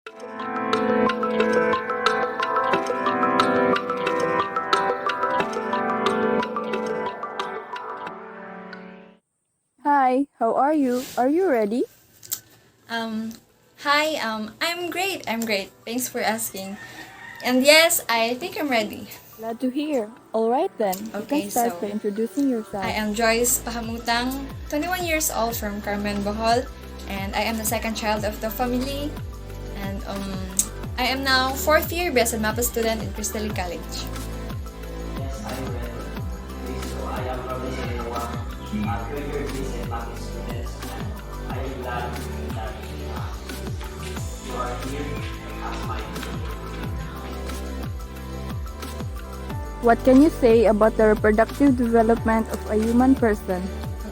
Hi, how are you? Are you ready? Um, Hi, I'm great. I'm great. Thanks for asking. And yes, I think I'm ready. Glad to hear. Alright then, you can Okay, start so by introducing I yourself. am Joyce Pahamutang, 21 years old from Carmen, Bohol, and I am the second child of the family. And I am now fourth year BSN Mapa student in Cristally College. Yes, I am ready. Okay, so I am from the Sinawa, third-year business math students, and I am glad that you are here as my What can you say about the reproductive development of a human person?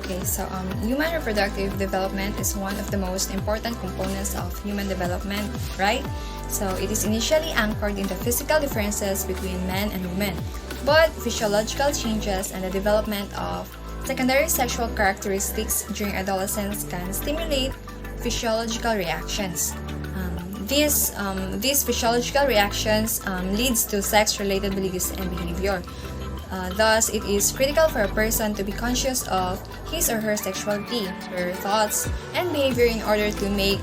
Okay, so human reproductive development is one of the most important components of human development, right? So it is initially anchored in the physical differences between men and women, but physiological changes and the development of secondary sexual characteristics during adolescence can stimulate physiological reactions. These physiological reactions leads to sex-related beliefs and behavior. Thus, it is critical for a person to be conscious of his or her sexuality, their thoughts, and behavior in order to make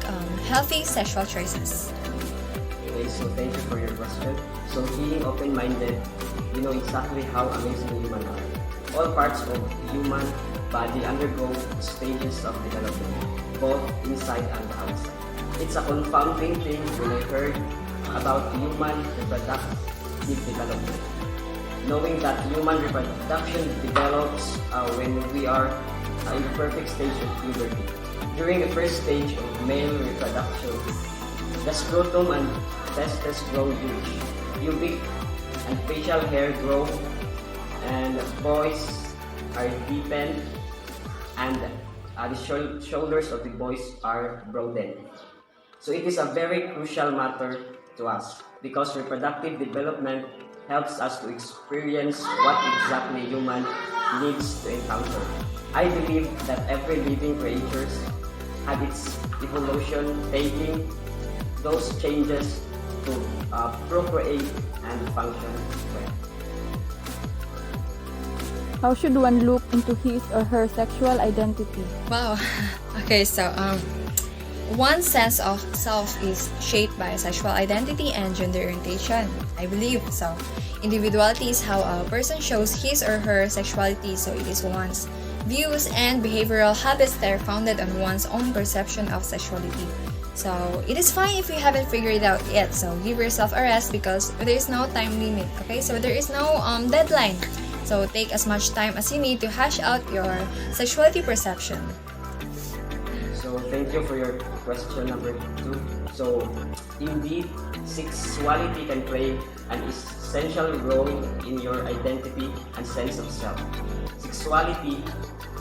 healthy sexual choices. Okay, so thank you for your question. So being open-minded, you know exactly how amazing human are. All parts of human body undergo stages of development, both inside and outside. It's a confounding thing when I heard about human reproductive development. Knowing that human reproduction develops when we are in the perfect stage of puberty. During the first stage of male reproduction, the scrotum and testes grow huge. Pubic and facial hair grow, and boys are deepened, and the shoulders of the boys are broadened. So it is a very crucial matter to us because reproductive development helps us to experience what exactly human needs to encounter. I believe that every living creature had its evolution taking those changes to procreate and function well. How should one look into his or her sexual identity? Wow. Okay, so one sense of self is shaped by sexual identity and gender orientation, I believe. So, individuality is how a person shows his or her sexuality, so it is one's views and behavioral habits that are founded on one's own perception of sexuality. So, it is fine if you haven't figured it out yet, so give yourself a rest because there is no time limit, okay? So, there is no deadline. So, take as much time as you need to hash out your sexuality perception. So thank you for your question number 2. So indeed, sexuality can play an essential role in your identity and sense of self. Sexuality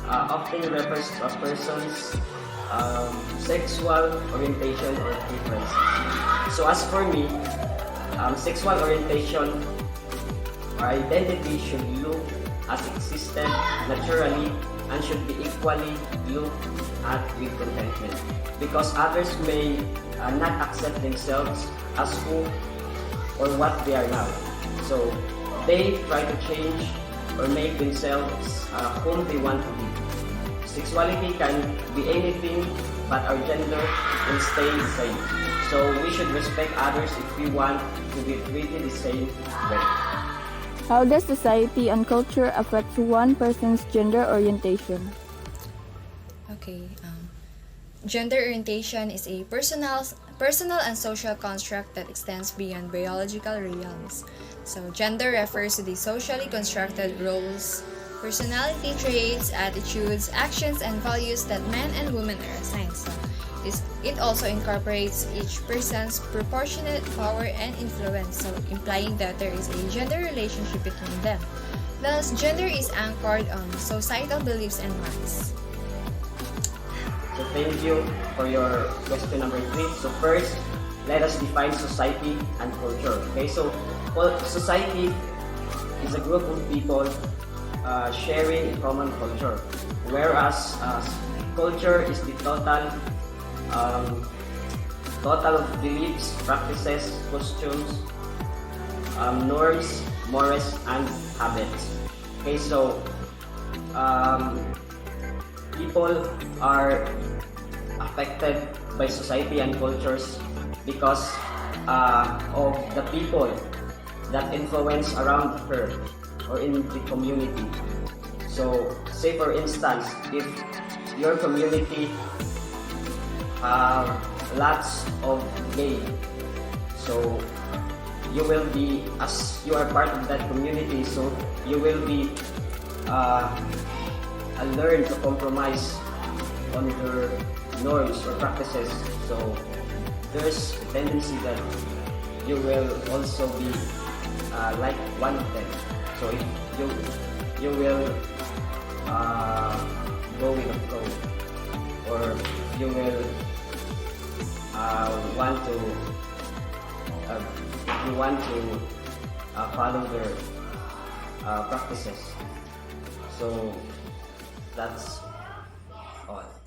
often refers to a person's sexual orientation or preference. So as for me, sexual orientation or identity should look as existent naturally and should be equally looked at with contentment because others may not accept themselves as who or what they are now. So they try to change or make themselves whom they want to be. Sexuality can be anything, but our gender will stay the same. So we should respect others if we want to be treated the same way. How does society and culture affect one person's gender orientation? Okay. Gender orientation is a personal and social construct that extends beyond biological realms. So, gender refers to the socially constructed roles, personality traits, attitudes, actions, and values that men and women are assigned. So, it also incorporates each person's proportionate power and influence, so implying that there is a gender relationship between them. Thus, gender is anchored on societal beliefs and norms. So thank you for your question number 3. So first, let us define society and culture. Okay, so society is a group of people sharing a common culture, whereas culture is the total total beliefs, practices, costumes, norms, mores, and habits. Okay, so people are affected by society and cultures because of the people that influence around her or in the community. So, say for instance, if your community have lots of gay, so you will be, as you are part of that community, so you will be learn to compromise on her norms or practices. So there's a tendency that you will also be like one of them. So if you will go with the flow, or you will want to follow their practices. So that's all.